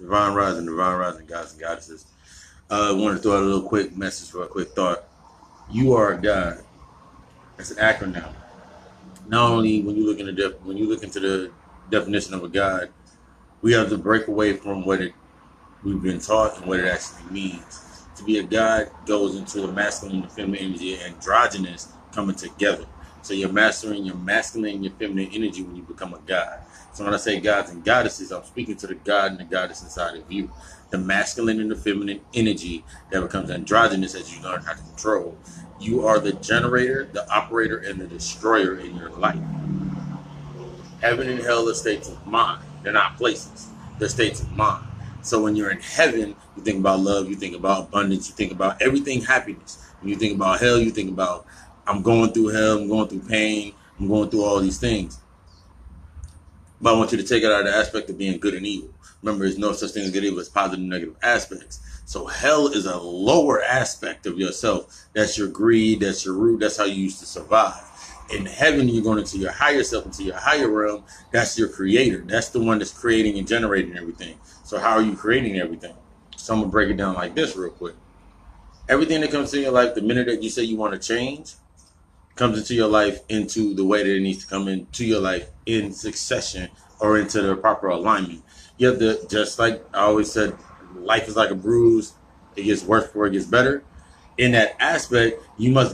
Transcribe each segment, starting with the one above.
Divine rising, gods and goddesses. I want to throw out a little quick message for a quick thought. You are a god. That's an acronym. Not only when you look into the definition of a god, we have to break away from we've been taught and what it actually means. To be a god goes into the masculine and feminine energy, androgynous coming together. So you're mastering your masculine and your feminine energy when you become a god. So when I say gods and goddesses, I'm speaking to the god and the goddess inside of you. The masculine and the feminine energy that becomes androgynous as you learn how to control. You are the generator, the operator, and the destroyer in your life. Heaven and hell are states of mind. They're not places. They're states of mind. So when you're in heaven, you think about love, you think about abundance, you think about everything happiness. When you think about hell, you think about, I'm going through hell, I'm going through pain, I'm going through all these things. But I want you to take it out of the aspect of being good and evil. Remember, there's no such thing as good and evil, it's positive and negative aspects. So hell is a lower aspect of yourself. That's your greed, that's your root, that's how you used to survive. In heaven, you're going into your higher self, into your higher realm. That's your creator. That's the one that's creating and generating everything. So how are you creating everything? So I'm going to break it down like this real quick. Everything that comes into your life, the minute that you say you want to change, comes into your life into the way that it needs to come into your life in succession or into the proper alignment. You have to, just like I always said, life is like a bruise. It gets worse before it gets better. In that aspect, you must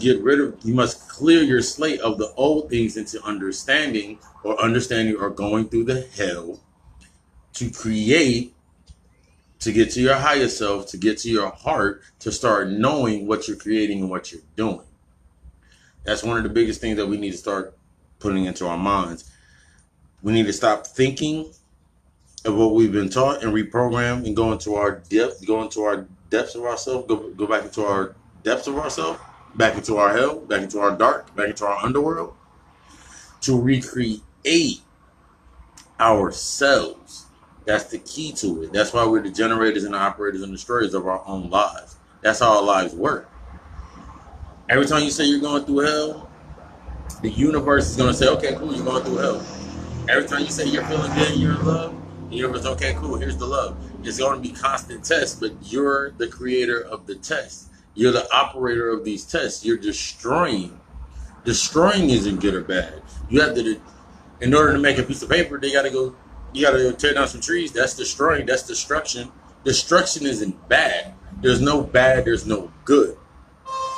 clear your slate of the old things into understanding or going through the hell to create, to get to your higher self, to get to your heart, to start knowing what you're creating and what you're doing. That's one of the biggest things that we need to start putting into our minds. We need to stop thinking of what we've been taught and reprogram and go into our depths of ourselves, go back into our depths of ourselves, back into our hell, back into our dark, back into our underworld, to recreate ourselves. That's the key to it. That's why we're the generators and the operators and destroyers of our own lives. That's how our lives work. Every time you say you're going through hell, the universe is going to say, okay, cool, you're going through hell. Every time you say you're feeling good and you're in love, the universe, okay, cool, here's the love. It's going to be constant tests, but you're the creator of the test. You're the operator of these tests. You're destroying. Destroying isn't good or bad. You have to, in order to make a piece of paper, you got to tear down some trees. That's destroying. That's destruction. Destruction isn't bad. There's no bad. There's no good.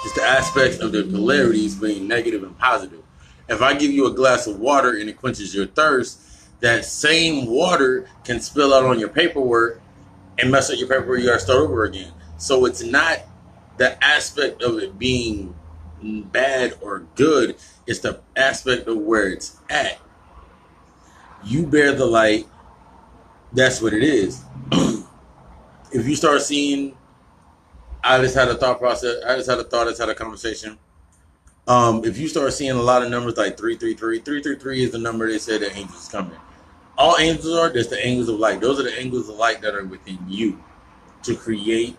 It's the aspects of the polarities being negative and positive. If I give you a glass of water and it quenches your thirst, that same water can spill out on your paperwork and mess up your paperwork. You got to start over again. So it's not the aspect of it being bad or good. It's the aspect of where it's at. You bear the light. That's what it is. If you start seeing, I just had a thought process. I just had a conversation. If you start seeing a lot of numbers like 333, 333 is the number they say that angels is coming. All angels are, there's the angels of light. Those are the angels of light that are within you to create.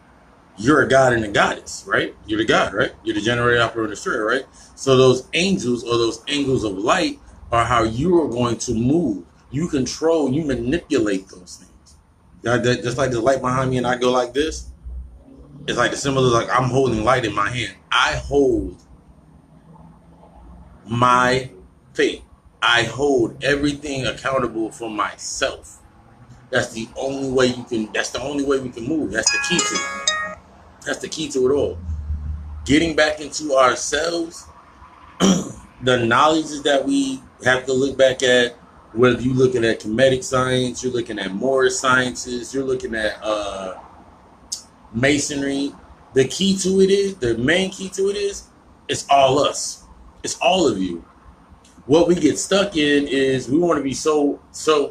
You're a god and a goddess, right? You're the god, right? You're the generator, operator, and destroyer, right? So those angels or those angels of light are how you are going to move. You control, you manipulate those things. Just like the light behind me and I go like this, it's like the symbol is like I'm holding light in my hand. I hold my fate. I hold everything accountable for myself. That's the only way we can move. That's the key to it. That's the key to it all. Getting back into ourselves, the knowledge is that we have to look back at, whether you're looking at comedic science, you're looking at Moorish sciences, you're looking at masonry. The main key to it is, it's all us. It's all of you. What we get stuck in is we want to be so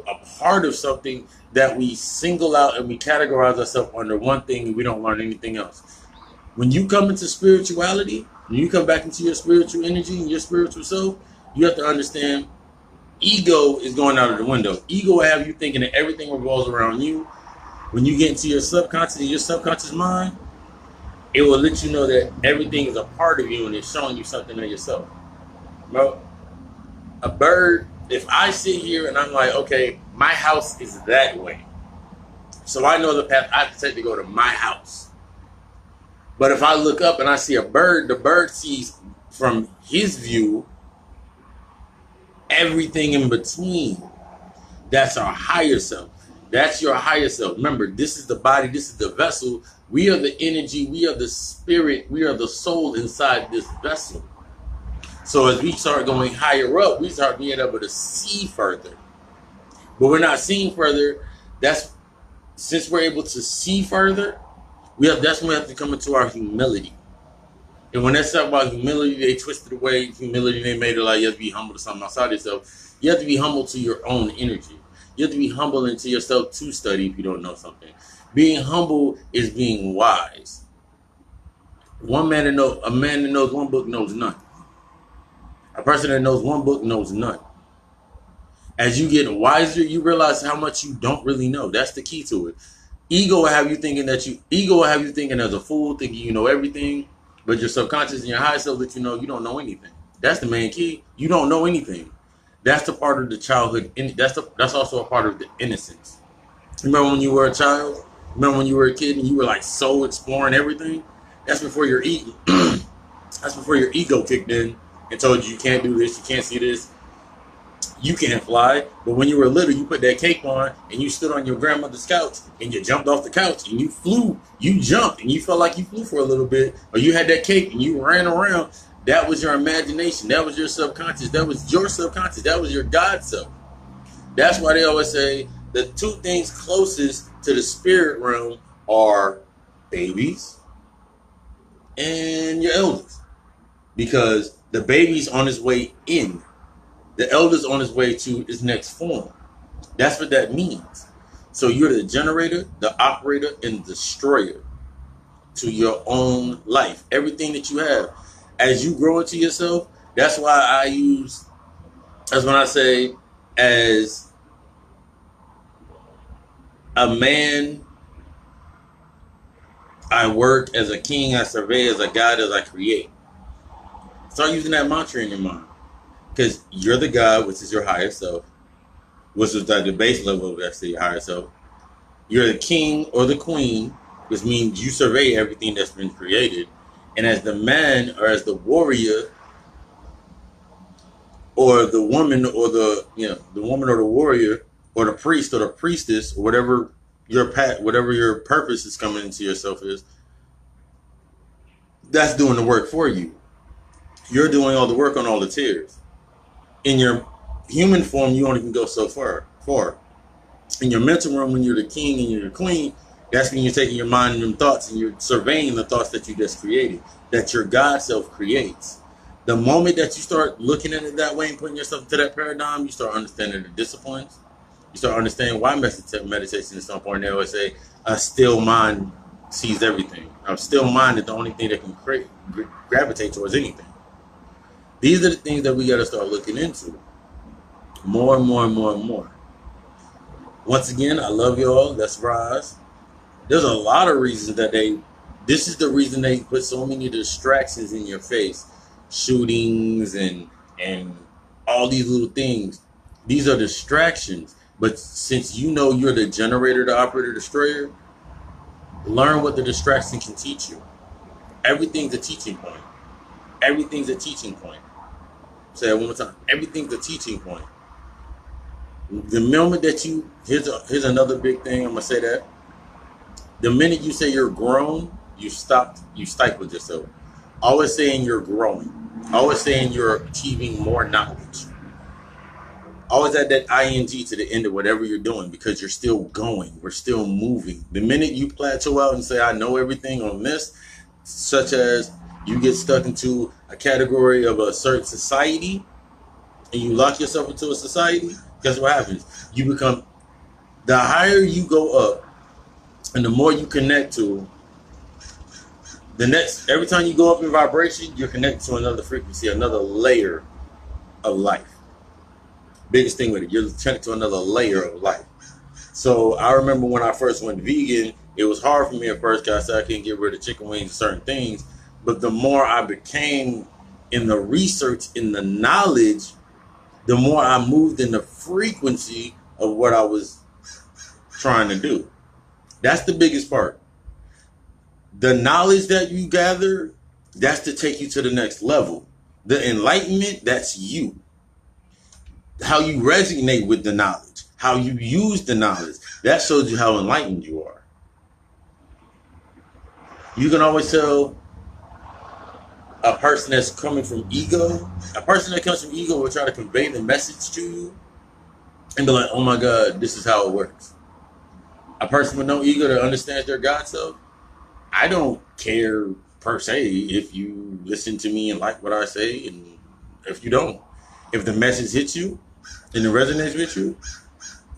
a part of something that we single out and we categorize ourselves under one thing and we don't learn anything else. When you come into spirituality, when you come back into your spiritual energy and your spiritual self, you have to understand ego is going out of the window. Ego will have you thinking that everything revolves around you. When you get into your subconscious mind, it will let you know that everything is a part of you and it's showing you something of yourself. Bro, a bird, if I sit here and I'm like, okay, my house is that way. So I know the path I have to take to go to my house. But if I look up and I see a bird, the bird sees from his view everything in between. That's our higher self. That's your higher self. Remember, this is the body, this is the vessel. We are the energy, we are the spirit, we are the soul inside this vessel. So as we start going higher up, we start being able to see further. But we're not seeing further. That's since we're able to see further, that's when we have to come into our humility. And when they talk about humility, they twisted away humility. They made it like you have to be humble to something outside yourself. You have to be humble to your own energy. You have to be humble into yourself to study if you don't know something. Being humble is being wise. A man that knows one book knows none. A person that knows one book knows none. As you get wiser, you realize how much you don't really know. That's the key to it. Ego will have you thinking as a fool, thinking you know everything. But your subconscious and your higher self that you don't know anything. That's the main key. You don't know anything. That's the part of the childhood. That's also a part of the innocence. Remember when you were a child? Remember when you were a kid and you were like so exploring everything? That's before your ego. That's before your ego kicked in and told you can't do this, you can't see this, you can't fly. But when you were little, you put that cape on and you stood on your grandmother's couch and you jumped off the couch and you flew. You jumped and you felt like you flew for a little bit, or you had that cape and you ran around. That was your imagination. That was your subconscious. That was your subconscious. That was your God self. That's why they always say the two things closest to the spirit realm are babies and your elders. Because the baby's on his way in. The elder's on his way to his next form. That's what that means. So you're the generator, the operator, and destroyer to your own life. Everything that you have. As you grow into yourself, that's when I say, as a man, I work, as a king, I survey, as a God, as I create. Start using that mantra in your mind. Because you're the God, which is your higher self, which is like the base level of that's your higher self. You're the king or the queen, which means you survey everything that's been created. And as the man or as the warrior or the woman or the warrior or the priest or the priestess or whatever your purpose is coming into yourself is, that's doing the work for you. You're doing all the work on all the tiers. In your human form, you only can go so far. In your mental realm, when you're the king and you're the queen, that's when you're taking your mind and them thoughts and you're surveying the thoughts that you just created, that your God self creates. The moment that you start looking at it that way and putting yourself into that paradigm, you start understanding the disciplines. You start understanding why meditation is so important. They always say, a still mind sees everything. A still mind is the only thing that can gravitate towards anything. These are the things that we got to start looking into more and more and more and more. Once again, I love y'all. Let's rise. There's a lot of reasons this is the reason they put so many distractions in your face. Shootings and all these little things. These are distractions. But since you know you're the generator, the operator, destroyer, learn what the distraction can teach you. Everything's a teaching point. Everything's a teaching point. Say it one more time. Everything's a teaching point. The moment that here's another big thing, I'm gonna say that. The minute you say you're grown, you stifled yourself. Always saying you're growing. Always saying you're achieving more knowledge. Always add that ing to the end of whatever you're doing, because you're still going. We're still moving. The minute you plateau out and say, I know everything on this, such as you get stuck into a category of a certain society and you lock yourself into a society, guess what happens? You become, the higher you go up and the more you connect to, every time you go up in vibration, you're connected to another frequency, another layer of life. Biggest thing with it, you're connected to another layer of life. So I remember when I first went vegan, it was hard for me at first because I said I couldn't get rid of chicken wings and certain things. But the more I became in the research, in the knowledge, the more I moved in the frequency of what I was trying to do. That's the biggest part. The knowledge that you gather, that's to take you to the next level. The enlightenment, that's you. How you resonate with the knowledge, how you use the knowledge, that shows you how enlightened you are. You can always tell a person that's coming from ego, a person that comes from ego will try to convey the message to you and be like, oh my God, this is how it works. A person with no ego that understands their God self, I don't care per se if you listen to me and like what I say, and if you don't. If the message hits you and it resonates with you,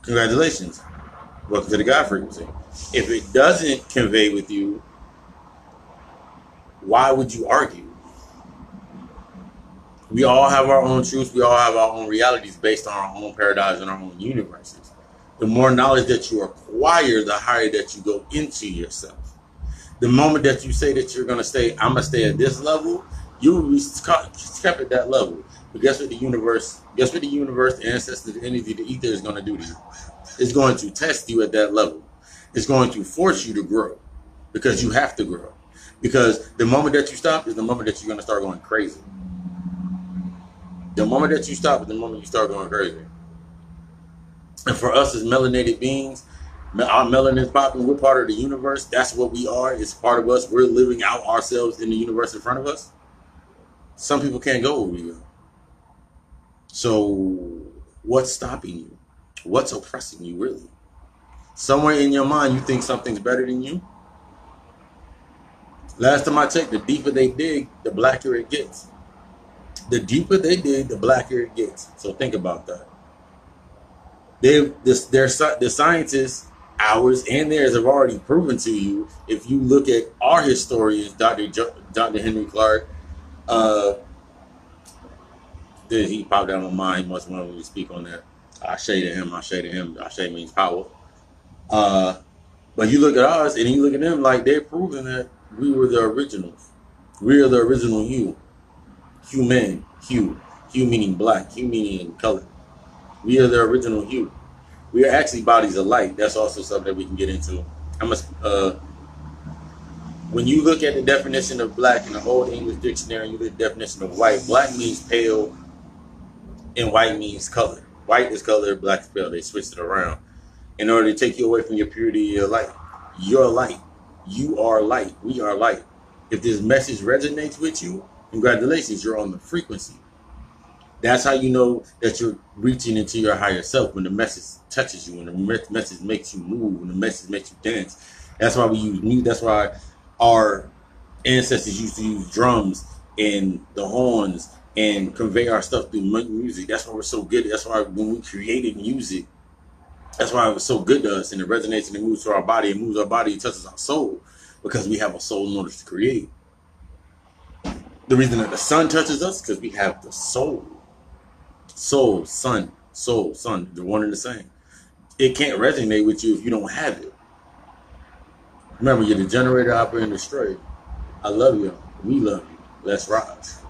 congratulations. Welcome to the God frequency. If it doesn't convey with you, why would you argue? We all have our own truths. We all have our own realities based on our own paradigms and our own universes. The more knowledge that you acquire, the higher that you go into yourself. The moment that you say that you're going to stay, I'm going to stay at this level, you will be kept at that level. But guess what the universe, the ancestors, the energy, the ether is going to do to you? It's going to test you at that level. It's going to force you to grow because you have to grow. Because the moment that you stop is the moment that you're going to start going crazy. The moment that you stop is the moment you start going crazy. And for us as melanated beings, our melanin is popping. We're part of the universe. That's what we are. It's part of us. We're living out ourselves in the universe in front of us. Some people can't go where we go. So what's stopping you? What's oppressing you, really? Somewhere in your mind, you think something's better than you. Last time I checked, the deeper they dig, the blacker it gets. The deeper they dig, the blacker it gets. So think about that. The scientists, ours and theirs, have already proven to you. If you look at our historians, Dr. Henry Clark, he popped out of my mind. He must want me to speak on that. I shaded him. Shade means power. But you look at ours and you look at them, like they're proving that we were the originals. We are the original hue. Human, hue. Hue meaning black. Hue meaning color. We are the original hue. We are actually bodies of light. That's also something that we can get into. When you look at the definition of black in the Old English Dictionary, you look at the definition of white. Black means pale, and white means color. White is color, black is pale. They switched it around in order to take you away from your purity of your light. You're light. You are light. We are light. If this message resonates with you, congratulations, you're on the frequency. That's how you know that you're reaching into your higher self, when the message touches you, when the message makes you move, when the message makes you dance. That's why we use music. That's why our ancestors used to use drums and the horns and convey our stuff through music. That's why we're so good. That's why when we created music, that's why it was so good to us, and it resonates and it moves through our body. It moves our body. It touches our soul because we have a soul in order to create. The reason that the sun touches us is because we have the soul. Soul, sun, they're one and the same. It can't resonate with you if you don't have it. Remember, you're the generator, operator, and destroyer. I love you. We love you. Let's rise.